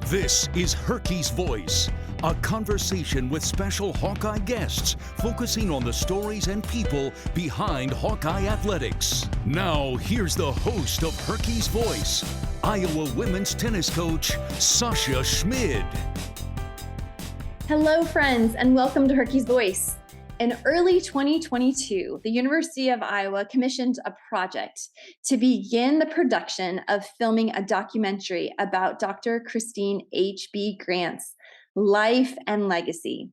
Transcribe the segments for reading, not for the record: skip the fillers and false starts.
This is HERkys Voice, a conversation with special Hawkeye guests focusing on the stories and people behind Hawkeye athletics. Now, here's the host of HERkys Voice, Iowa women's tennis coach, Sasha Schmid. Hello, friends, and welcome to HERkys Voice. In early 2022, the University of Iowa commissioned a project to begin the production of filming a documentary about Dr. Christine H.B. Grant's life and legacy.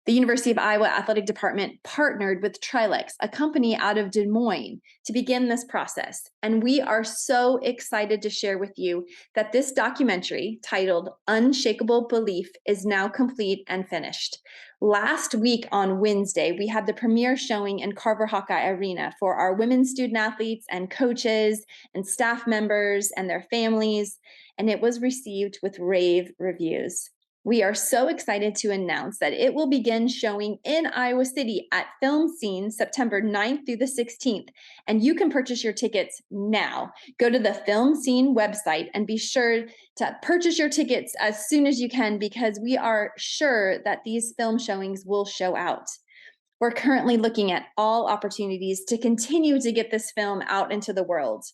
The University of Iowa Athletic Department partnered with Trilex, a company out of Des Moines, to begin this process. And we are so excited to share with you that this documentary, titled Unshakable Belief, is now complete and finished. Last week on Wednesday, we had the premiere showing in Carver Hawkeye Arena for our women student athletes and coaches and staff members and their families, and it was received with rave reviews. We are so excited to announce that it will begin showing in Iowa City at Film Scene September 9th through the 16th, and you can purchase your tickets now. Go to the Film Scene website and be sure to purchase your tickets as soon as you can, because we are sure that these film showings will show out. We're currently looking at all opportunities to continue to get this film out into the world.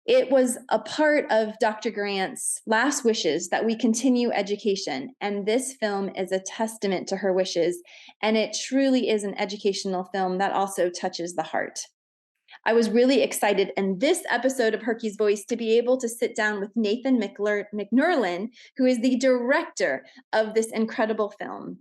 It was a part of Dr. Grant's last wishes that we continue education, and this film is a testament to her wishes, and it truly is an educational film that also touches the heart. I was really excited in this episode of HERkys Voice to be able to sit down with Nathan McNurlen, who is the director of this incredible film.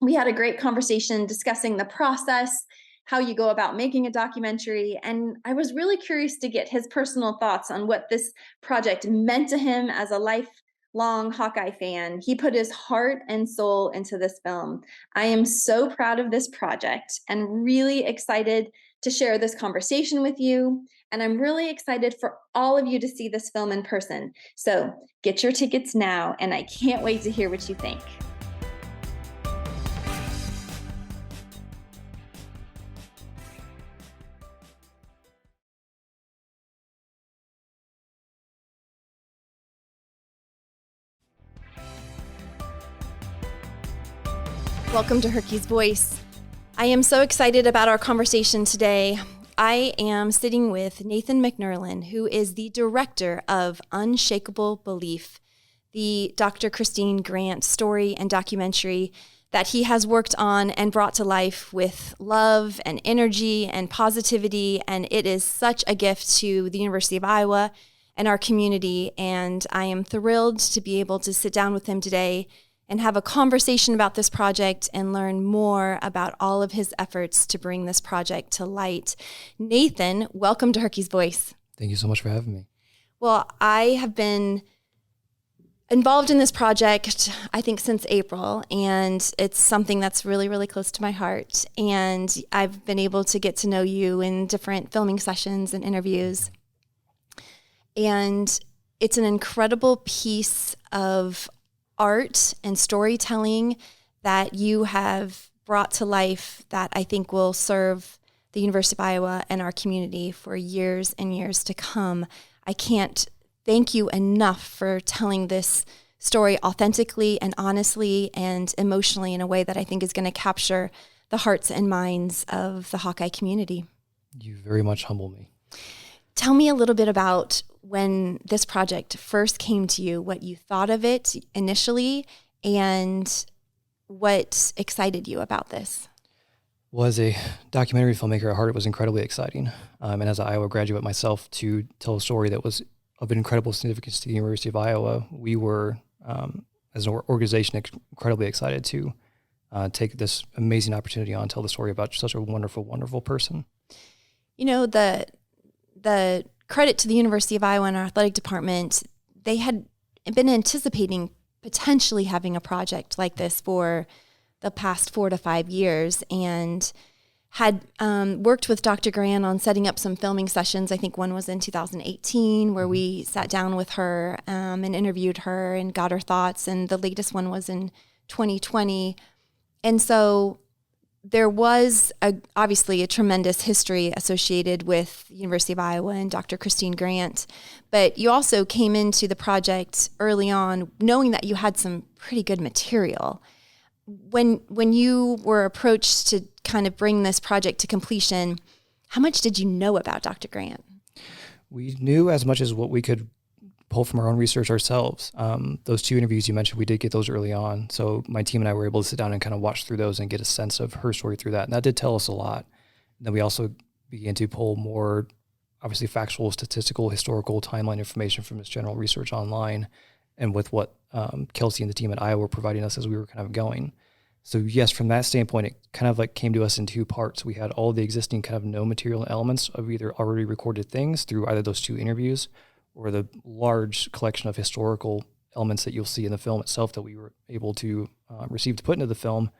We had a great conversation discussing the process, how you go about making a documentary, and I was really curious to get his personal thoughts on what this project meant to him as a lifelong Hawkeye fan. He put his heart and soul into this film. I am so proud of this project and really excited to share this conversation with you, and I'm really excited for all of you to see this film in person. So get your tickets now, and I can't wait to hear what you think. Welcome to HERkys Voice. I am so excited about our conversation today. I am sitting with Nathan McNurlen, who is the director of Unshakable Belief, the Dr. Christine Grant story and documentary that he has worked on and brought to life with love and energy and positivity. And it is such a gift to the University of Iowa and our community. And I am thrilled to be able to sit down with him today and have a conversation about this project and learn more about all of his efforts to bring this project to light. Nathan, welcome to HERkys Voice. Thank you so much for having me. Well, I have been involved in this project, I think, since April, and it's something that's really, really close to my heart. And I've been able to get to know you in different filming sessions and interviews. And it's an incredible piece of art and storytelling that you have brought to life that I think will serve the University of Iowa and our community for years and years to come. I can't thank you enough for telling this story authentically and honestly and emotionally in a way that I think is going to capture the hearts and minds of the Hawkeye community. You very much humble me. Tell me a little bit about when this project first came to you, what you thought of it initially, and what excited you about this. Well, as a documentary filmmaker at heart, it was incredibly exciting. And as an Iowa graduate myself, to tell a story that was of incredible significance to the University of Iowa, we were, as an organization, incredibly excited to take this amazing opportunity on, tell the story about such a wonderful, wonderful person. You know, the credit to the University of Iowa and our athletic department, they had been anticipating potentially having a project like this for the past 4 to 5 years, and had worked with Dr. Grant on setting up some filming sessions. I think one was in 2018 where we sat down with her and interviewed her and got her thoughts, and the latest one was in 2020. And so there was obviously a tremendous history associated with the University of Iowa and Dr. Christine Grant, but you also came into the project early on knowing that you had some pretty good material. When you were approached to kind of bring this project to completion, how much did you know about Dr. Grant? We knew as much as what we could pull from our own research ourselves. Those 2 interviews you mentioned, we did get those early on. So my team and I were able to sit down and kind of watch through those and get a sense of her story through that. And that did tell us a lot. And then we also began to pull more, obviously, factual, statistical, historical, timeline information from this general research online, and with what Kelsey and the team at Iowa were providing us as we were kind of going. So yes, from that standpoint, it kind of like came to us in 2 parts. We had all the existing kind of no material elements of either already recorded things through either those 2 interviews, or the large collection of historical elements that you'll see in the film itself that we were able to receive to put into the film.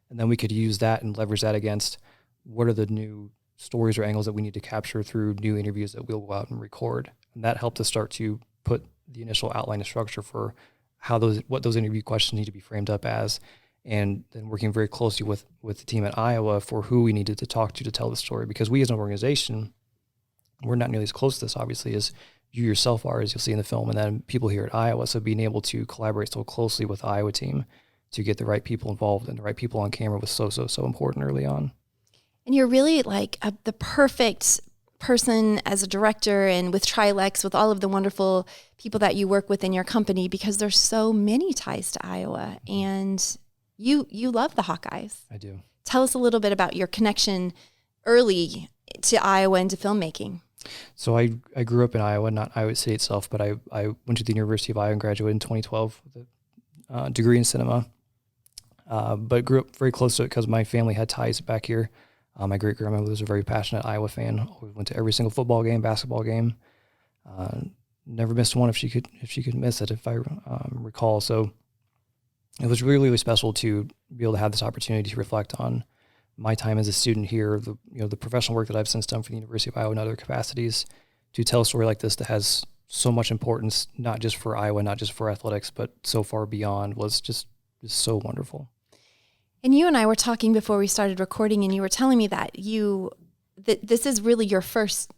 And then we could use that and leverage that against what are the new stories or angles that we need to capture through new interviews that we'll go out and record. And that helped us start to put the initial outline and structure for what those interview questions need to be framed up as. And then working very closely with the team at Iowa for who we needed to talk to tell the story. Because we as an organization, we're not nearly as close to this, obviously, as you yourself are, as you'll see in the film, and then people here at Iowa. So being able to collaborate so closely with the Iowa team to get the right people involved and the right people on camera was so important early on. And you're really like the perfect person as a director, and with Trilex, with all of the wonderful people that you work with in your company, because there's so many ties to Iowa, and you love the Hawkeyes. I do. Tell us a little bit about your connection early to Iowa and to filmmaking. So I grew up in Iowa, not Iowa City itself, but I went to the University of Iowa and graduated in 2012 with a degree in cinema, but grew up very close to it because my family had ties back here. My great-grandmother was a very passionate Iowa fan. Always went to every single football game, basketball game. Never missed one if she could miss it, if I recall. So it was really, really special to be able to have this opportunity to reflect on my time as a student here, the professional work that I've since done for the University of Iowa and other capacities, to tell a story like this that has so much importance, not just for Iowa, not just for athletics, but so far beyond, was just so wonderful. And you and I were talking before we started recording, and you were telling me that this is really your first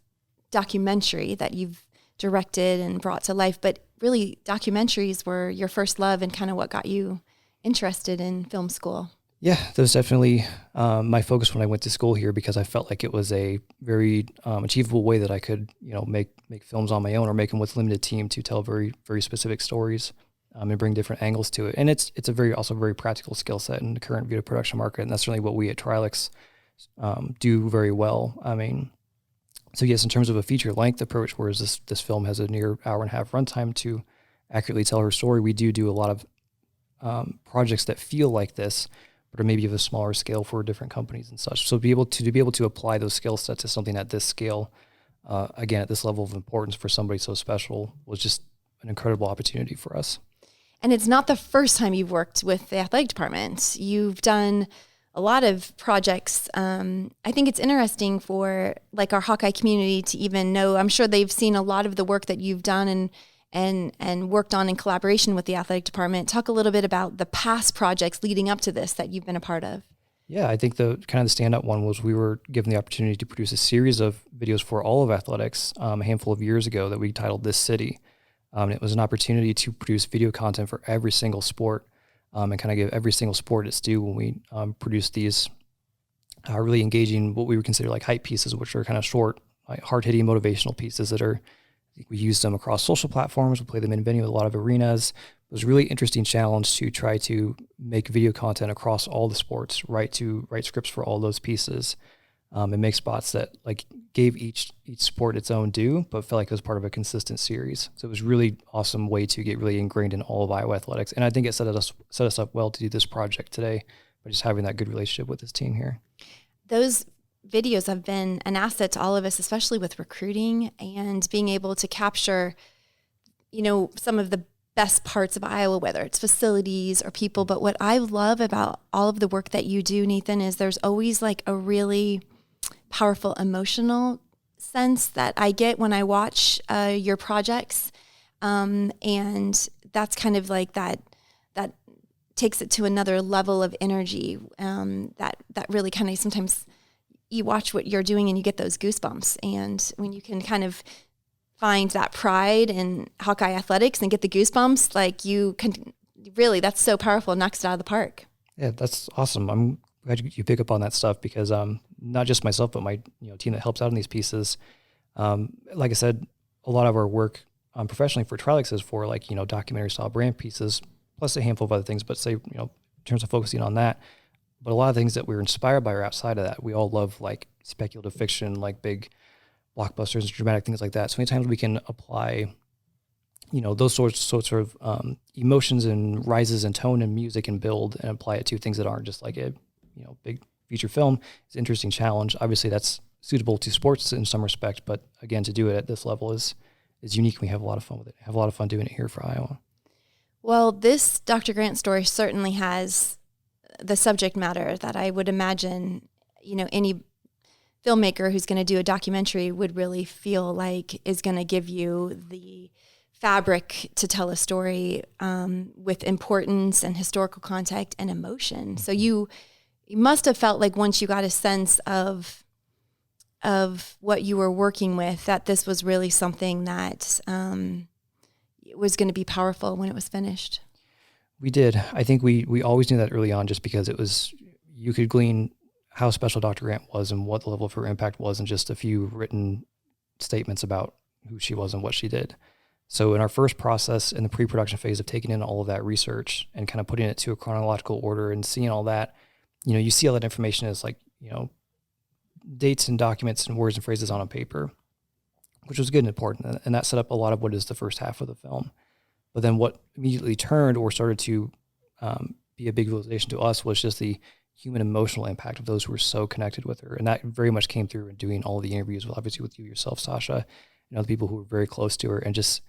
documentary that you've directed and brought to life, but really documentaries were your first love and kind of what got you interested in film school. Yeah, that was definitely my focus when I went to school here, because I felt like it was a very achievable way that I could, make films on my own, or make them with limited team to tell very, very specific stories and bring different angles to it. And it's also very practical skill set in the current video production market, and that's really what we at Trilex do very well. I mean, so yes, in terms of a feature length approach, whereas this film has a near hour and a half runtime to accurately tell her story, we do a lot of projects that feel like this, but are maybe of a smaller scale for different companies and such. So to be able to apply those skill sets to something at this scale, again, at this level of importance for somebody so special, was just an incredible opportunity for us. And it's not the first time you've worked with the athletic department. You've done a lot of projects. I think it's interesting for like our Hawkeye community to even know. I'm sure they've seen a lot of the work that you've done and worked on in collaboration with the athletic department. Talk a little bit about the past projects leading up to this that you've been a part of. Yeah, I think the kind of the standout one was we were given the opportunity to produce a series of videos for all of athletics a handful of years ago that we titled This City. It was an opportunity to produce video content for every single sport and kind of give every single sport its due when we produced these really engaging, what we would consider like hype pieces, which are kind of short, like hard-hitting motivational pieces that are, I think we used them across social platforms. We play them in venue with a lot of arenas. It was a really interesting challenge to try to make video content across all the sports, write scripts for all those pieces, and make spots that like gave each sport its own due, but felt like it was part of a consistent series. So it was really awesome way to get really ingrained in all of Iowa athletics. And I think it set us up well to do this project today by just having that good relationship with this team here. Those videos have been an asset to all of us, especially with recruiting and being able to capture, some of the best parts of Iowa, whether it's facilities or people. But what I love about all of the work that you do, Nathan, is there's always like a really powerful emotional sense that I get when I watch your projects. And that's kind of like that takes it to another level of energy that really kind of sometimes you watch what you're doing and you get those goosebumps. And when you can kind of find that pride in Hawkeye athletics and get the goosebumps, like you can really, that's so powerful, knocks it out of the park. Yeah, that's awesome. I'm glad you pick up on that stuff because not just myself, but my team that helps out in these pieces. Like I said, a lot of our work professionally for Trilix is for documentary style brand pieces, plus a handful of other things, but say, in terms of focusing on that. But a lot of things that we're inspired by are outside of that. We all love like speculative fiction, like big blockbusters and dramatic things like that. So anytime we can apply, those sorts of emotions and rises in tone and music and build and apply it to things that aren't just like a, big feature film, it's an interesting challenge. Obviously that's suitable to sports in some respect, but again, to do it at this level is unique. We have a lot of fun with it. Have a lot of fun doing it here for Iowa. Well, this Dr. Grant story certainly has the subject matter that I would imagine, any filmmaker who's going to do a documentary would really feel like is going to give you the fabric to tell a story with importance and historical context and emotion. So you must have felt like once you got a sense of what you were working with, that this was really something that was going to be powerful when it was finished. We did. I think we always knew that early on, just because it was, you could glean how special Dr. Grant was and what the level of her impact was in just a few written statements about who she was and what she did. So in our first process, in the pre-production phase of taking in all of that research and kind of putting it to a chronological order and seeing all that, you see all that information as like, dates and documents and words and phrases on a paper, which was good and important. And that set up a lot of what is the first half of the film. But then what immediately turned or started to be a big realization to us was just the human emotional impact of those who were so connected with her. And that very much came through in doing all the interviews, obviously with you yourself, Sasha, and other people who were very close to her, and just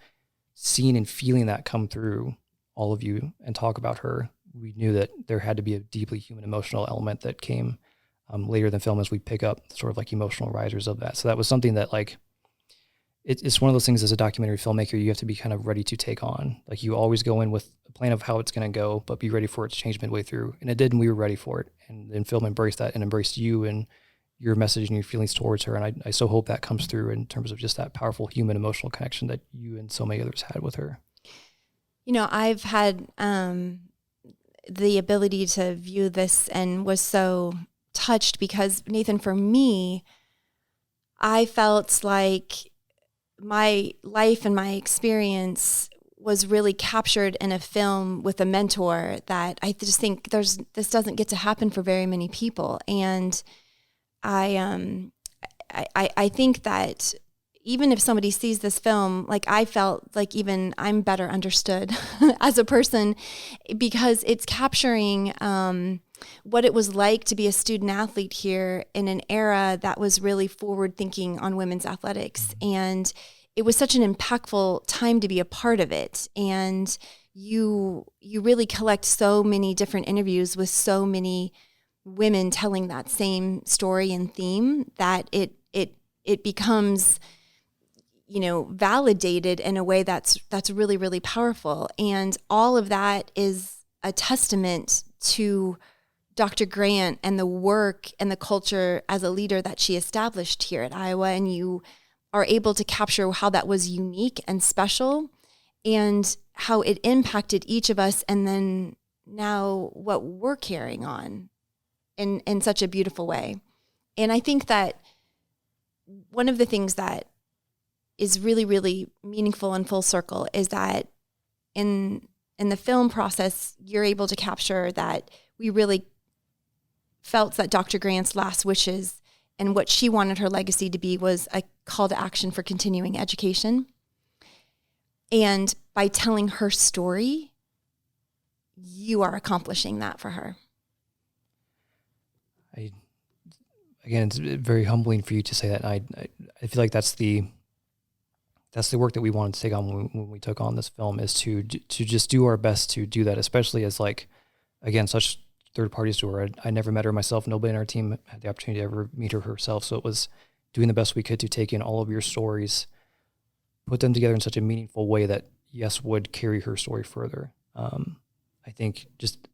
seeing and feeling that come through all of you and talk about her. We knew that there had to be a deeply human emotional element that came later in the film as we pick up sort of like emotional risers of that. So that was something that like, it's one of those things as a documentary filmmaker, you have to be kind of ready to take on. Like you always go in with a plan of how it's going to go, but be ready for it to change midway through. And it did, and we were ready for it. And then film embraced that and embraced you and your message and your feelings towards her. And I so hope that comes through in terms of just that powerful human emotional connection that you and so many others had with her. I've had the ability to view this and was so touched because, Nathan, for me, I felt like my life and my experience was really captured in a film with a mentor that I just think this doesn't get to happen for very many people. And I think that even if somebody sees this film, like I felt like even I'm better understood as a person because it's capturing what it was like to be a student athlete here in an era that was really forward thinking on women's athletics. And it was such an impactful time to be a part of it. And you really collect so many different interviews with so many women telling that same story and theme that it becomes, validated in a way that's really, really powerful. And all of that is a testament to Dr. Grant and the work and the culture as a leader that she established here at Iowa. And you are able to capture how that was unique and special and how it impacted each of us. And then now what we're carrying on in such a beautiful way. And I think that one of the things that is really, really meaningful and full circle is that in the film process, you're able to capture that we really felt that Dr. Grant's last wishes and what she wanted her legacy to be was a call to action for continuing education. And by telling her story, you are accomplishing that for her. Again, it's very humbling for you to say that. And I feel like that's the work that we wanted to take on when we took on this film, is to just do our best to do that, especially as like, again, such third parties to her. I never met her myself. Nobody in our team had the opportunity to ever meet her herself. So it was doing the best we could to take in all of your stories, put them together in such a meaningful way that, yes, would carry her story further. I think just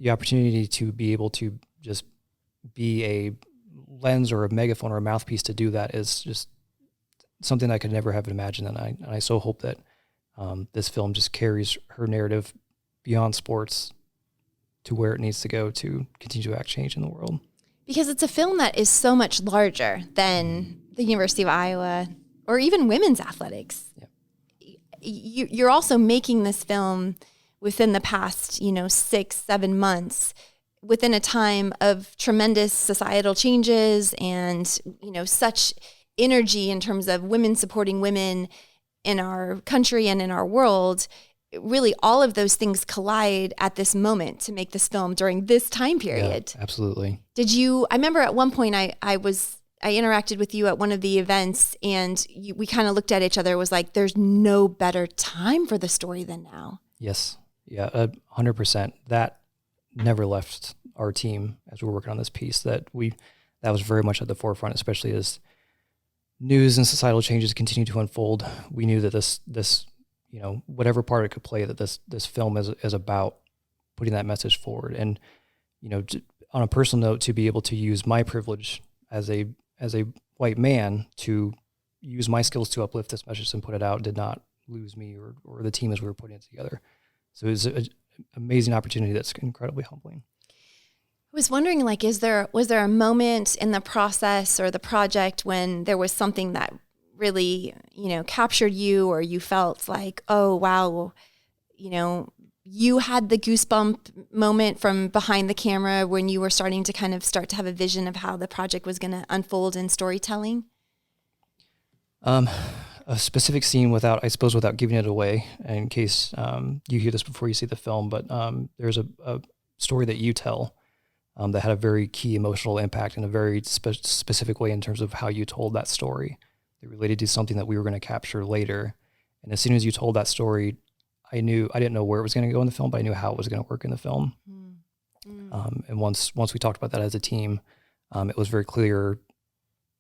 the opportunity to be able to just be a lens or a megaphone or a mouthpiece to do that is just something I could never have imagined. And I so hope that this film just carries her narrative beyond sports to where it needs to go to continue to act change in the world. Because it's a film that is so much larger than the University of Iowa or even women's athletics. Yeah. You're also making this film within the past, 6-7 months, within a time of tremendous societal changes and, such energy in terms of women supporting women in our country and in our world. Really, all of those things collide at this moment to make this film during this time period. Yeah, absolutely. I remember at one point I interacted with you at one of the events, and we kind of looked at each other. It was like, there's no better time for the story than now. Yes. Yeah, 100%. That never left our team as we were working on this piece, that was very much at the forefront, especially as news and societal changes continue to unfold. We knew that this whatever part it could play, that this film is about putting that message forward. And, on a personal note, to be able to use my privilege as a white man to use my skills to uplift this message and put it out did not lose me or the team as we were putting it together. So it was an amazing opportunity that's incredibly humbling. I was wondering, was there a moment in the process or the project when there was something that really, captured you, or you felt like, oh, wow, you had the goosebump moment from behind the camera when you were starting to start to have a vision of how the project was going to unfold in storytelling? A specific scene without giving it away in case you hear this before you see the film, but there's a story that you tell that had a very key emotional impact in a very specific way in terms of how you told that story. It related to something that we were going to capture later. And as soon as you told that story, I didn't know where it was going to go in the film, but I knew how it was going to work in the film. And once we talked about that as a team, it was very clear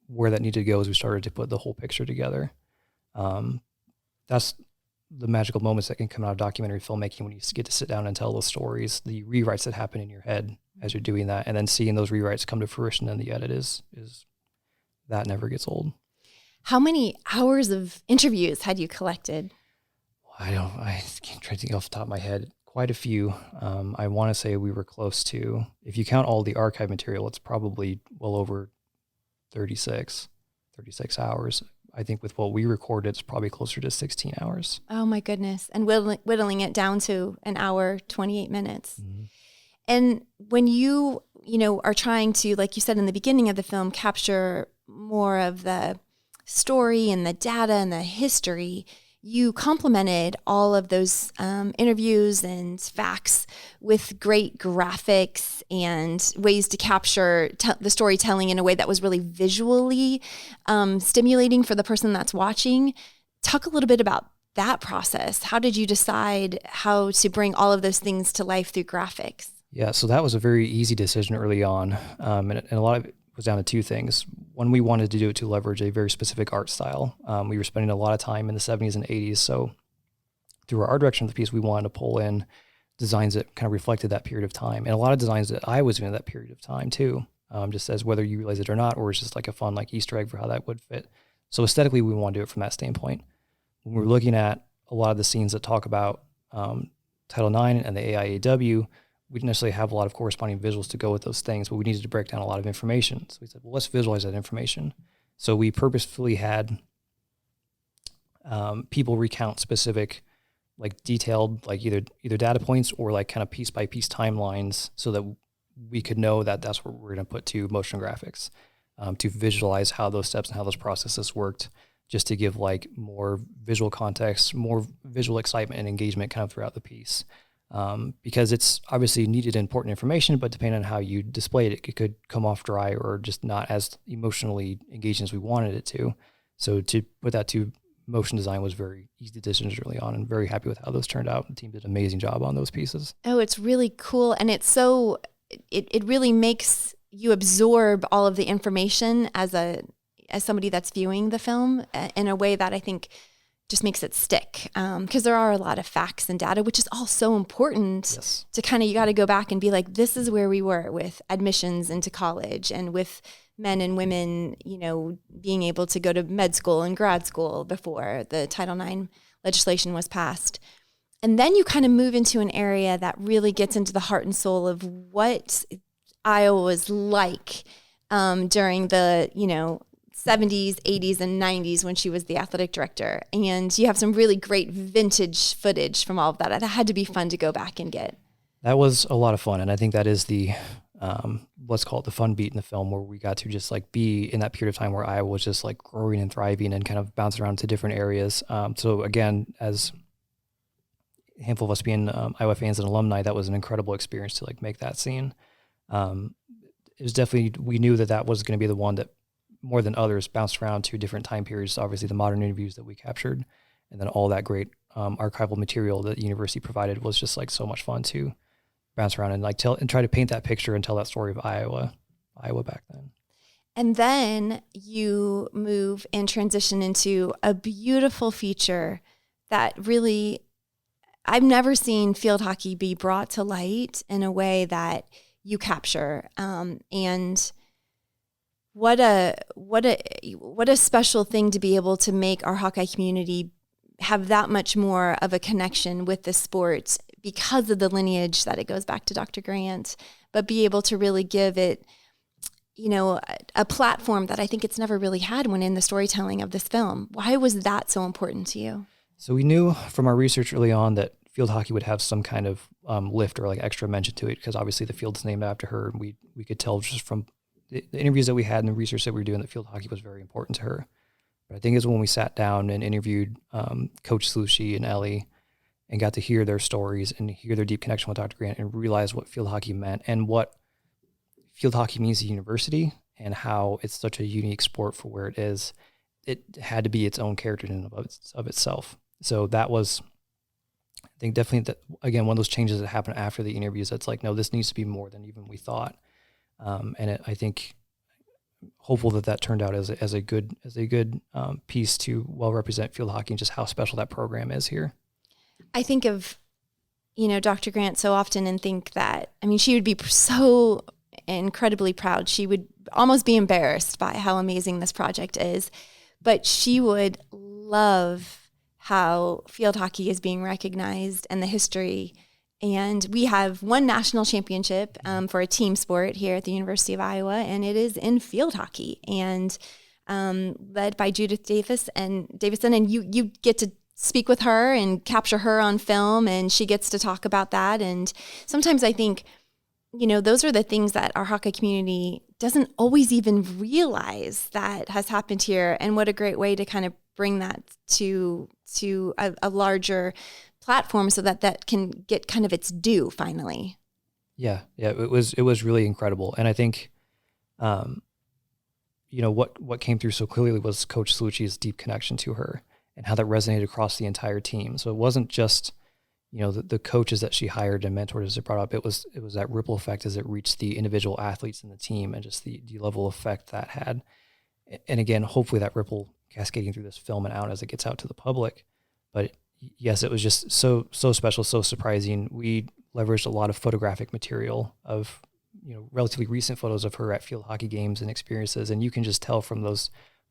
where that needed to go as we started to put the whole picture together. That's the magical moments that can come out of documentary filmmaking, when you get to sit down and tell those stories, the rewrites that happen in your head as you're doing that, and then seeing those rewrites come to fruition in the edit is that never gets old. How many hours of interviews had you collected? I can't try to think off the top of my head. Quite a few. I want to say we were close to, if you count all the archive material, it's probably well over 36 hours. I think with what we recorded, it's probably closer to 16 hours. Oh my goodness. And whittling it down to an hour, 28 minutes. Mm-hmm. And when you are trying to, like you said in the beginning of the film, capture more of the story and the data and the history, you complemented all of those interviews and facts with great graphics and ways to capture the storytelling in a way that was really visually stimulating for the person that's watching. Talk a little bit about that process. How did you decide how to bring all of those things to life through graphics? Yeah, so that was a very easy decision early on. And a lot of it was down to two things. One, we wanted to do it to leverage a very specific art style. We were spending a lot of time in the 70s and 80s. So through our art direction of the piece, we wanted to pull in designs that kind of reflected that period of time. And a lot of designs that I was doing at that period of time too, just as whether you realize it or not, or it's just like a fun Easter egg for how that would fit. So aesthetically, we want to do it from that standpoint. When we're looking at a lot of the scenes that talk about Title IX and the AIAW, we didn't necessarily have a lot of corresponding visuals to go with those things, but we needed to break down a lot of information. So we said, well, let's visualize that information. So we purposefully had people recount specific, detailed, either data points or kind of piece by piece timelines, so that we could know that that's what we're going to put to motion graphics, to visualize how those steps and how those processes worked, just to give more visual context, more visual excitement and engagement kind of throughout the piece. Because it's obviously needed important information, but depending on how you display it, it could come off dry or just not as emotionally engaging as we wanted it to. So to put that to motion design was very easy decisions early on, and very happy with how those turned out. The team did an amazing job on those pieces. Oh, it's really cool. And it's so, it really makes you absorb all of the information as somebody that's viewing the film in a way that I think just makes it stick, because there are a lot of facts and data, which is all so important. Yes. To kind of, you got to go back and be like, this is where we were with admissions into college and with men and women, being able to go to med school and grad school before the Title IX legislation was passed. And then you kind of move into an area that really gets into the heart and soul of what Iowa was like during the, 70s, 80s, and 90s when she was the athletic director. And you have some really great vintage footage from all of that. It had to be fun to go back and get. That was a lot of fun. And I think that is the, let's call it the fun beat in the film, where we got to just like be in that period of time where Iowa was just like growing and thriving and kind of bouncing around to different areas. So again, as a handful of us being Iowa fans and alumni, that was an incredible experience to like make that scene. It was definitely, we knew that was going to be the one that more than others bounced around to different time periods. Obviously the modern interviews that we captured, and then all that great archival material that the university provided was just like so much fun to bounce around and like tell and try to paint that picture and tell that story of Iowa back then. And then you move and transition into a beautiful feature that really, I've never seen field hockey be brought to light in a way that you capture. And what a special thing to be able to make our Hawkeye community have that much more of a connection with the sport because of the lineage that it goes back to Dr. Grant, but be able to really give it, a platform that I think it's never really had when in the storytelling of this film. Why was that so important to you? So we knew from our research early on that field hockey would have some kind of lift or like extra mention to it, because obviously the field's named after her, and we could tell just from the interviews that we had and the research that we were doing that field hockey was very important to her. But I think it's when we sat down and interviewed Coach Slushie and Ellie and got to hear their stories and hear their deep connection with Dr. Grant and realize what field hockey meant and what field hockey means to university and how it's such a unique sport for where it is. It had to be its own character in and of itself. So that was, I think, definitely that, again, one of those changes that happened after the interviews. That's like, no, this needs to be more than even we thought. I think hopeful that turned out as a good piece to well represent field hockey and just how special that program is here. I think of, Dr. Grant so often and think that, she would be so incredibly proud. She would almost be embarrassed by how amazing this project is, but she would love how field hockey is being recognized and the history. And we have one national championship for a team sport here at the University of Iowa, and it is in field hockey, and led by Judith Davison. And you get to speak with her and capture her on film, and she gets to talk about that. And sometimes I think, those are the things that our Hawkeye community doesn't always even realize that has happened here. And what a great way to kind of bring that to a larger platform so that can get kind of its due finally. Yeah. It was really incredible. And I think, what came through so clearly was Coach Slushie's deep connection to her and how that resonated across the entire team. So it wasn't just, the coaches that she hired and mentored, as it brought up. It was that ripple effect as it reached the individual athletes in the team and just the level of effect that had. And again, hopefully that ripple cascading through this film and out as it gets out to the public. But yes, it was just so special, so surprising. We leveraged a lot of photographic material of, relatively recent photos of her at field hockey games and experiences. And you can just tell from those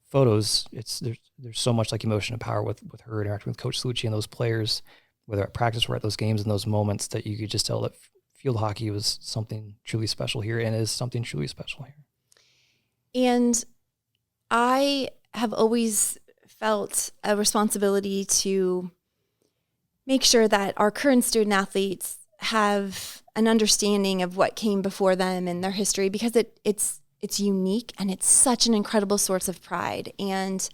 photos, there's so much like emotion and power with her interacting with Coach Slushie and those players, whether at practice or at those games and those moments, that you could just tell that field hockey was something truly special here and is something truly special here. And I have always felt a responsibility to make sure that our current student athletes have an understanding of what came before them and their history, because it's unique and it's such an incredible source of pride. And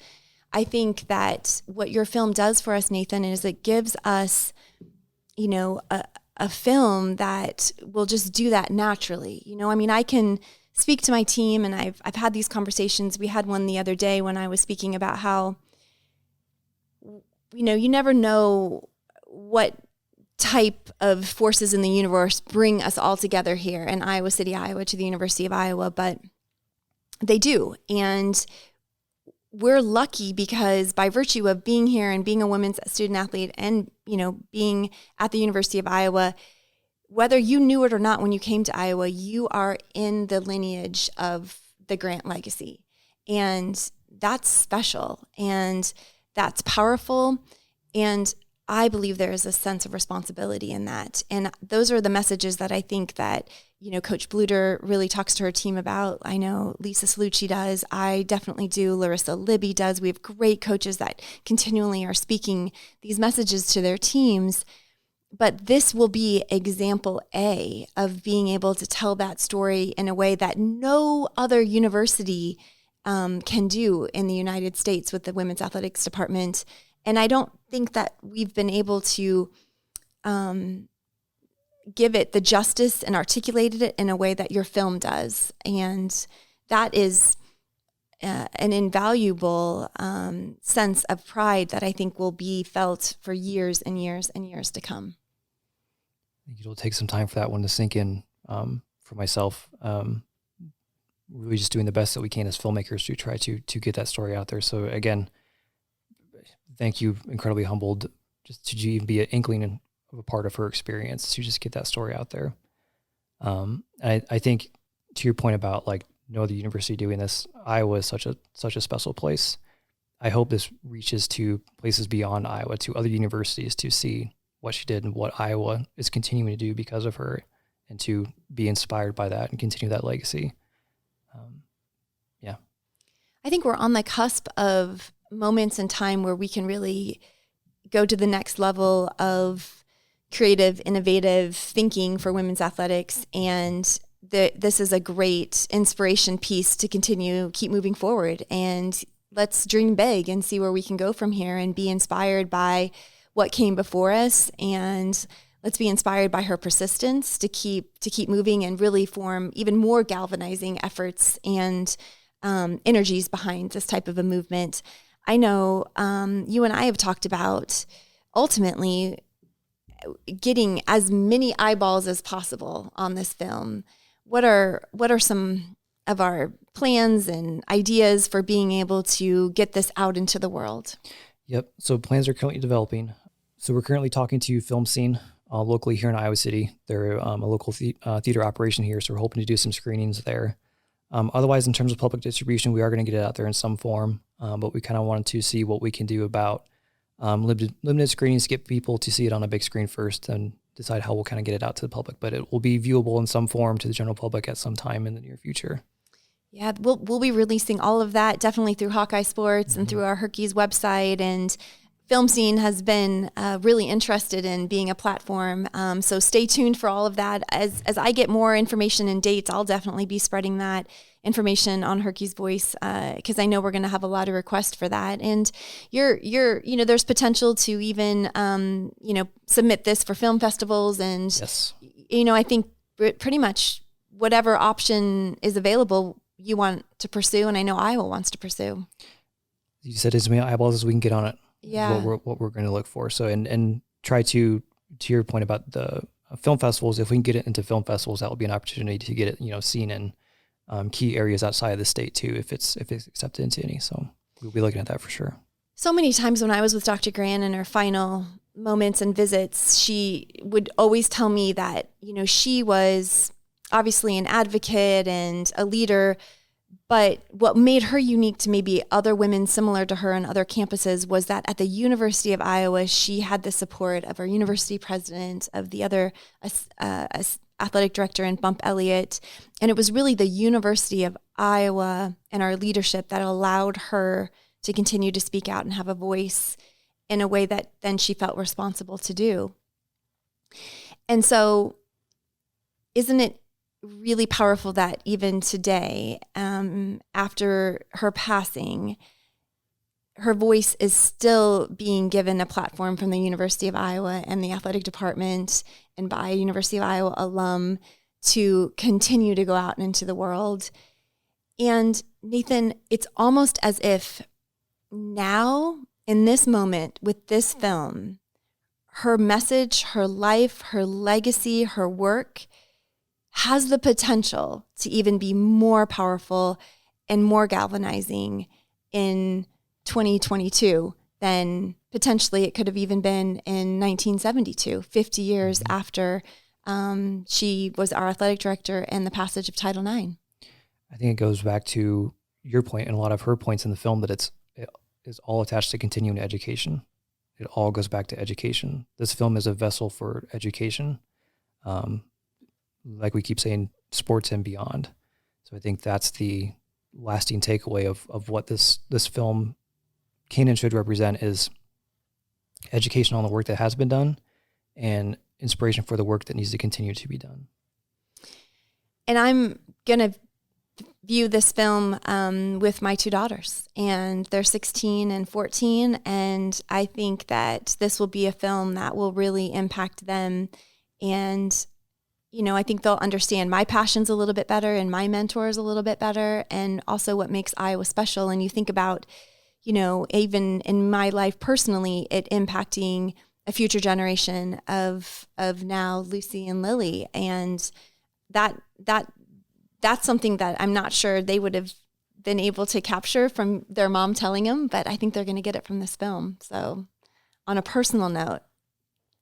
I think that what your film does for us, Nathan, is it gives us, a film that will just do that naturally. I can speak to my team, and I've had these conversations. We had one the other day when I was speaking about how, you never know what type of forces in the universe bring us all together here in Iowa City, Iowa, to the University of Iowa, but they do. And we're lucky because by virtue of being here and being a women's student athlete and, being at the University of Iowa, whether you knew it or not when you came to Iowa, you are in the lineage of the Grant legacy. And that's special and that's powerful. And I believe there is a sense of responsibility in that. And those are the messages that I think that, Coach Bluter really talks to her team about. I know Lisa Salucci does. I definitely do. Larissa Libby does. We have great coaches that continually are speaking these messages to their teams. But this will be example A of being able to tell that story in a way that no other university can do in the United States with the women's athletics department. And I don't think that we've been able to give it the justice and articulated it in a way that your film does. And that is an invaluable sense of pride that I think will be felt for years and years and years to come. I think it'll take some time for that one to sink in for myself. Really just doing the best that we can as filmmakers to try to get that story out there. So again, thank you, incredibly humbled just to even be an inkling of a part of her experience to just get that story out there. I think to your point about like no other university doing this, Iowa is such a special place. I hope this reaches to places beyond Iowa, to other universities to see what she did and what Iowa is continuing to do because of her, and to be inspired by that and continue that legacy. I think we're on the cusp of moments in time where we can really go to the next level of creative, innovative thinking for women's athletics. And this is a great inspiration piece to keep moving forward. And let's dream big and see where we can go from here and be inspired by what came before us. And let's be inspired by her persistence to keep moving and really form even more galvanizing efforts and energies behind this type of a movement. I know you and I have talked about ultimately getting as many eyeballs as possible on this film. What are some of our plans and ideas for being able to get this out into the world? Yep. So plans are currently developing. So we're currently talking to Film Scene locally here in Iowa City. They're a local theater operation here, so we're hoping to do some screenings there. Otherwise, in terms of public distribution, we are going to get it out there in some form, but we kind of wanted to see what we can do about limited screenings to get people to see it on a big screen first and decide how we'll kind of get it out to the public. But it will be viewable in some form to the general public at some time in the near future. Yeah, we'll be releasing all of that definitely through Hawkeye Sports and through our HERkys website. And Film Scene has been really interested in being a platform. So stay tuned for all of that. As I get more information and dates, I'll definitely be spreading that information on HERkys Voice because I know we're going to have a lot of requests for that. And there's potential to even submit this for film festivals. And yes, I think pretty much whatever option is available you want to pursue, and I know Iowa wants to pursue. You said as many eyeballs as we can get on it. Yeah, what we're going to look for. So and try to your point about the film festivals. If we can get it into film festivals, that will be an opportunity to get it seen in key areas outside of the state too, if it's accepted into any. So we'll be looking at that for sure. So many times when I was with Dr. Grant in her final moments and visits, she would always tell me that she was obviously an advocate and a leader, but what made her unique to maybe other women similar to her on other campuses was that at the University of Iowa, she had the support of our university president, of the other athletic director in Bump Elliott. And it was really the University of Iowa and our leadership that allowed her to continue to speak out and have a voice in a way that then she felt responsible to do. And so isn't it really powerful that even today, after her passing, her voice is still being given a platform from the University of Iowa and the athletic department and by a University of Iowa alum to continue to go out into the world. And Nathan, it's almost as if now, in this moment, with this film, her message, her life, her legacy, her work has the potential to even be more powerful and more galvanizing in 2022 than potentially it could have even been in 1972, 50 years after she was our athletic director and the passage of Title IX. I think it goes back to your point and a lot of her points in the film that it is all attached to continuing education. It all goes back to education. This film is a vessel for education. Like we keep saying, sports and beyond. So I think that's the lasting takeaway of what this film can and should represent is education on the work that has been done and inspiration for the work that needs to continue to be done. And I'm going to view this film with my two daughters, and they're 16 and 14. And I think that this will be a film that will really impact them. And, you know, I think they'll understand my passions a little bit better and my mentors a little bit better, and also what makes Iowa special. And you think about, you know, even in my life personally, it impacting a future generation of now Lucy and Lily. And that's something that I'm not sure they would have been able to capture from their mom telling them, but I think they're going to get it from this film. So on a personal note,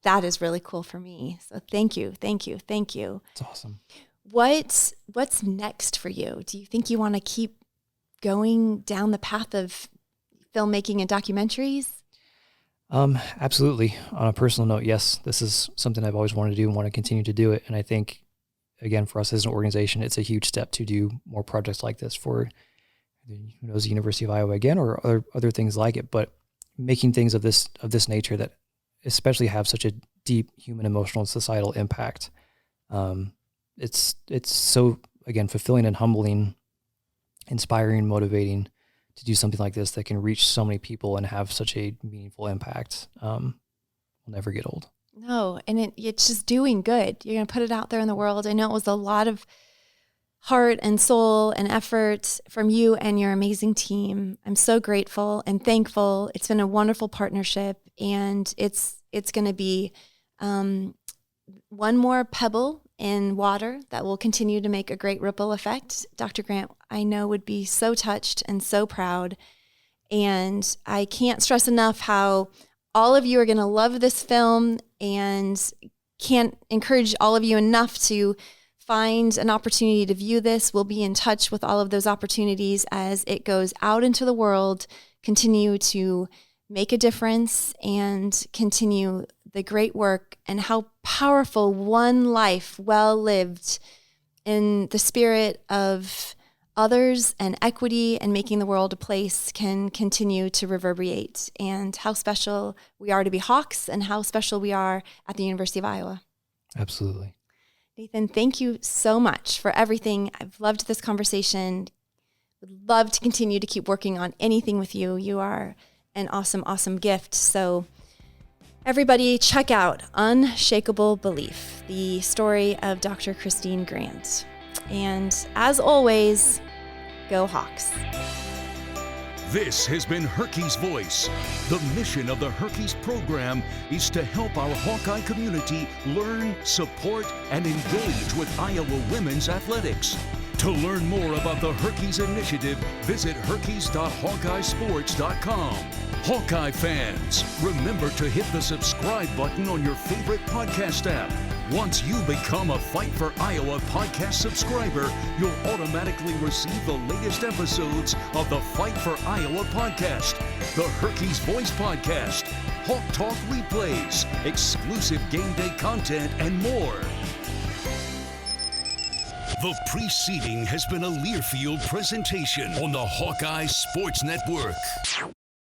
that is really cool for me. So thank you. It's awesome. What's next for you? Do you think you want to keep going down the path of filmmaking and documentaries? Absolutely. On a personal note, yes, this is something I've always wanted to do and want to continue to do it. And I think, again, for us as an organization, it's a huge step to do more projects like this for, who knows, the University of Iowa again, or other things like it. But making things of this nature that especially have such a deep human, emotional, and societal impact, it's so, again, fulfilling and humbling, inspiring, motivating to do something like this that can reach so many people and have such a meaningful impact. Will never get old. No, and it's just doing good. You're going to put it out there in the world. I know it was a lot of heart and soul and effort from you and your amazing team. I'm so grateful and thankful. It's been a wonderful partnership, and it's going to be one more pebble in water that will continue to make a great ripple effect. Dr. Grant, I know, would be so touched and so proud. And I can't stress enough how all of you are going to love this film, and can't encourage all of you enough to find an opportunity to view this. We'll be in touch with all of those opportunities as it goes out into the world, continue to make a difference and continue the great work, and how powerful one life well lived in the spirit of others and equity and making the world a place can continue to reverberate, and how special we are to be Hawks and how special we are at the University of Iowa. Absolutely. Nathan, thank you so much for everything. I've loved this conversation. Would love to continue to keep working on anything with you. You are an awesome, awesome gift. So everybody check out Unshakable Belief, the story of Dr. Christine Grant. And as always, go Hawks. This has been HERkys Voice. The mission of the HERkys program is to help our Hawkeye community learn, support, and engage with Iowa women's athletics. To learn more about the HERkys initiative, visit herkys.hawkeyesports.com. Hawkeye fans, remember to hit the subscribe button on your favorite podcast app. Once you become a Fight for Iowa podcast subscriber, you'll automatically receive the latest episodes of the Fight for Iowa podcast, the HERkys Voice podcast, Hawk Talk replays, exclusive game day content, and more. The preceding has been a Learfield presentation on the Hawkeye Sports Network.